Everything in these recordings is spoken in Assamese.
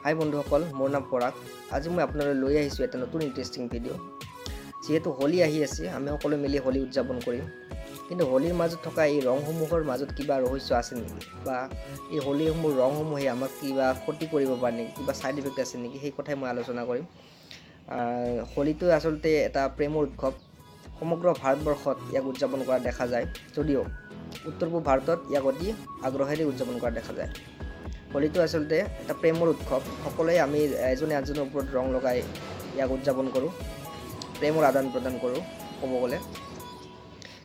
হাই বন্ধুসকল, মোৰ নাম পৰাগ। আজি মই আপোনালৈ লৈ আহিছোঁ এটা নতুন ইণ্টাৰেষ্টিং ভিডিঅ'। যিহেতু হোলী আহি আছে, আমি সকলোৱে মিলি হোলী উদযাপন কৰিম। কিন্তু হোলীৰ মাজত থকা এই ৰংসমূহৰ মাজত কিবা ৰহস্য আছে নেকি, বা এই হোলীসমূহ ৰংসমূহে আমাক কিবা ক্ষতি কৰিব পাৰে নেকি, কিবা ছাইড ইফেক্ট আছে নেকি, সেই কথাই মই আলোচনা কৰিম। হোলীটো আচলতে এটা প্ৰেমৰ উৎসৱ। সমগ্ৰ ভাৰতবৰ্ষত ইয়াক উদযাপন কৰা দেখা যায়, যদিও উত্তৰ পূব ভাৰতত ইয়াক অতি আগ্ৰহেৰে উদযাপন কৰা দেখা যায়। হোলীটো আচলতে এটা প্ৰেমৰ উৎসৱ। সকলোৱে আমি এজনে আনজনৰ ওপৰত ৰং লগাই ইয়াক উদযাপন কৰোঁ, প্ৰেমৰ আদান প্ৰদান কৰোঁ ক'ব গ'লে।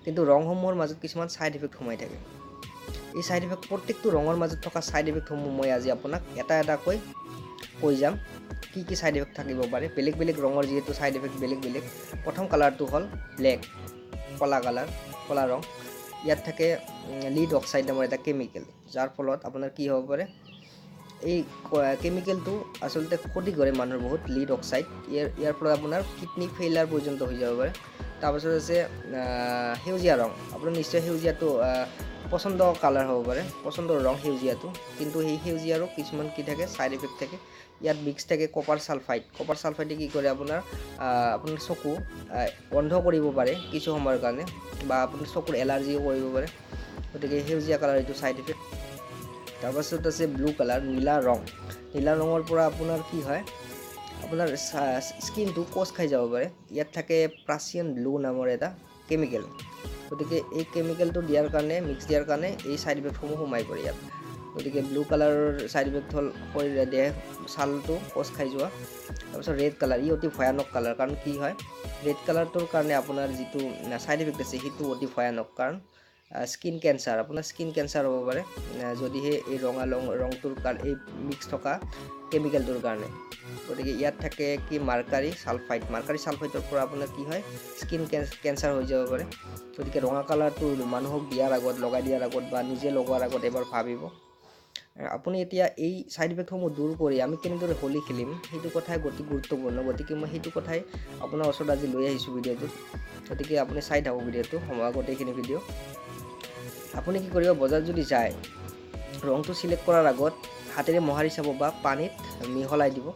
কিন্তু ৰংসমূহৰ মাজত কিছুমান ছাইড ইফেক্ট সোমাই থাকে। এই ছাইড ইফেক্ট, প্ৰত্যেকটো ৰঙৰ মাজত থকা ছাইড ইফেক্টসমূহ মই আজি আপোনাক এটা এটাকৈ কৈ যাম। কি কি ছাইড ইফেক্ট থাকিব পাৰে, বেলেগ বেলেগ ৰঙৰ যিহেতু ছাইড ইফেক্ট বেলেগ বেলেগ। প্ৰথম কালাৰটো হ'ল ব্লেক, কলা ৰং। ইয়াত থাকে লিড অক্সাইড নামৰ এটা কেমিকেল, যাৰ ফলত আপোনাৰ কি হ'ব পাৰে, এই কেমিকেলটো আচলতে ক্ষতি কৰে মানুহৰ বহুত। লিড অক্সাইড, ইয়াৰ ফলত আপোনাৰ কিডনি ফেইলাৰ পৰ্যন্ত হৈ যাব পাৰে। তাৰপাছত আছে সেউজীয়া ৰং। আপোনাৰ নিশ্চয় সেউজীয়াটো পচন্দৰ কালাৰ হ'ব পাৰে, পচন্দৰ ৰং সেউজীয়াটো। কিন্তু সেই সেউজীয়াৰো কিছুমান কি থাকে, ছাইড ইফেক্ট থাকে। ইয়াত মিক্স থাকে কপাৰ ছালফাইড। কপাৰ ছালফাইডে কি কৰে, আপোনাৰ চকু অন্ধ কৰিব পাৰে কিছু সময়ৰ কাৰণে, বা আপোনাৰ চকুৰ এলাৰ্জিও কৰিব পাৰে। গতিকে সেউজীয়া কালাৰ এইটো ছাইড ইফেক্ট। তাৰপাছত আছে ব্লু কালাৰ, নীলা ৰং। নীলা ৰঙৰ পৰা আপোনাৰ কি হয়, আপোনাৰ স্কিনটো কোচ খাই যাব পাৰে। ইয়াত থাকে প্ৰাচিয়ান ব্লু নামৰ এটা কেমিকেল। গতিকে এই কেমিকেলটো মিক্স দিয়াৰ কাৰণে এই ছাইড ইফেক্টসমূহ সোমাই পৰে ইয়াত। গতিকে ব্লু কালাৰৰ ছাইড ইফেক্ট হ'ল শৰীৰে দেহ ছালটো কোচ খাই যোৱা। তাৰপিছত ৰেড কালাৰ, ই অতি ভয়ানক কালাৰ। কাৰণ কি হয়, ৰেড কালাৰটোৰ কাৰণে আপোনাৰ যিটো ছাইড ইফেক্ট আছে সেইটো অতি ভয়ানক। কাৰণ স্কিন কেঞ্চাৰ, আপোনাৰ স্কিন কেঞ্চাৰ হ'ব পাৰে যদিহে এই ৰংটোৰ এই মিক্স থকা কেমিকেলটোৰ কাৰণে। গতিকে ইয়াত থাকে কি মাৰ্কাৰী ছালফাইডৰ পৰা আপোনাৰ কি হয়, স্কিন কেঞ্চাৰ হৈ যাব পাৰে। গতিকে ৰঙা কালাৰটো মানুহক লগাই দিয়াৰ আগত বা নিজে লগোৱাৰ আগত এবাৰ ভাবিব। আপুনি এতিয়া এই ছাইড ইফেক্টসমূহ দূৰ কৰি আমি কেনেদৰে হোলী খেলিম, সেইটো কথাই অতি গুৰুত্বপূৰ্ণ। গতিকে মই সেইটো কথাই আপোনাৰ ওচৰত আজি লৈ আহিছোঁ ভিডিঅ'টোত। গতিকে আপুনি চাই থাকক ভিডিঅ'টো, গোটেইখিনি ভিডিঅ'। আপুনি কি কৰিব, বজাৰত যদি যায়, ৰংটো চিলেক্ট কৰাৰ আগত হাতেৰে মোহাৰি চাব বা পানীত মিহলাই দিব।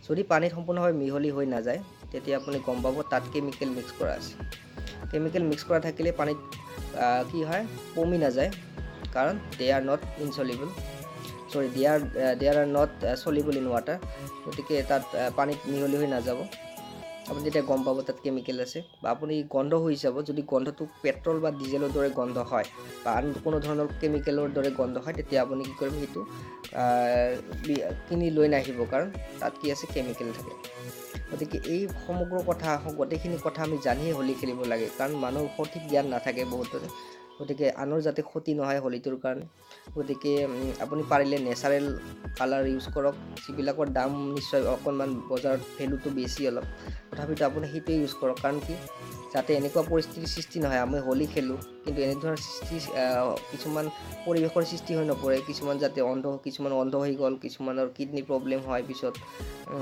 যদি পানীত সম্পূৰ্ণভাৱে মিহলি হৈ নাযায়, তেতিয়া আপুনি গম পাব তাত কেমিকেল মিক্স কৰা আছে। কেমিকেল মিক্স কৰা থাকিলে পানীত কি হয়, পমি নাযায়, কাৰণ they are not soluble in water. গতিকে তাত পানীত মিহলি হৈ নাযাব। আপুনি তেতিয়া গম পাব তাত কেমিকেল আছে। বা আপুনি গন্ধ হৈ যাব, যদি গন্ধটো পেট্ৰল বা ডিজেলৰ দৰে গন্ধ হয়, বা আন কোনো ধৰণৰ কেমিকেলৰ দৰে গন্ধ হয়, তেতিয়া আপুনি কি কৰিব, সেইটো কিনি লৈ নাহিব, কাৰণ তাত কি আছে, কেমিকেল থাকে। গতিকে এই গোটেইখিনি কথা আমি জানিয়ে হোলী খেলিব লাগে, কাৰণ মানুহৰ সঠিক জ্ঞান নাথাকে বহুতৰে। গতিকে আনৰ যাতে ক্ষতি নহয় হোলীটোৰ কাৰণে। গতিকে আপুনি পাৰিলে নেচাৰেল কালাৰ ইউজ কৰক, যিবিলাকৰ দাম নিশ্চয় অকণমান বজাৰত ভেলুটো বেছি অলপ, তথাপিতো আপুনি সেইটোৱে ইউজ কৰক। কাৰণ কি, যাতে এনেকুৱা পৰিস্থিতিৰ সৃষ্টি নহয়, আমি হোলী খেলোঁ কিন্তু এনেধৰণৰ কিছুমান পৰিৱেশৰ সৃষ্টি হৈ নপৰে। কিছুমান অন্ধ হৈ গ'ল, কিছুমানৰ কিডনি প্ৰব্লেম হয়, পিছত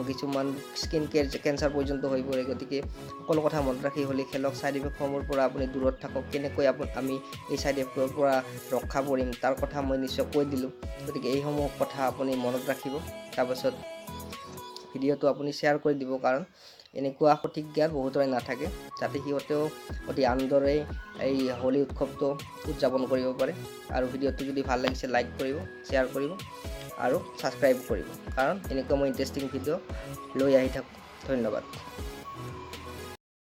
কিছুমান স্কিন কেঞ্চাৰ পৰ্যন্ত হৈ পৰে। গতিকে সকলো কথা মনত ৰাখি হোলী খেলক। ছাইড ইফেক্টসমূহৰ পৰা আপুনি দূৰত থাকক। কেনেকৈ আমি এই ছাইড ইফেক্টৰ পৰা ৰক্ষা পৰিম তাৰ কথা মই নিশ্চয় কৈ দিলোঁ। গতিকে এইসমূহ কথা আপুনি মনত ৰাখিব। তাৰপাছত ভিডিঅ'টো আপুনি শ্বেয়াৰ কৰি দিব, কাৰণ এনেকুৱা সঠিক জ্ঞান বহুতৰে নাথাকে, যাতে সিহঁতেও অতি আনন্দৰে এই হোলী উৎসৱটো উদযাপন কৰিব পাৰে। আৰু ভিডিঅ'টো যদি ভাল লাগিছে, লাইক কৰিব, শ্বেয়াৰ কৰিব আৰু ছাবস্ক্ৰাইব কৰিব, কাৰণ এনেকুৱা মই ইণ্টাৰেষ্টিং ভিডিঅ' লৈ আহি থাকোঁ। ধন্যবাদ।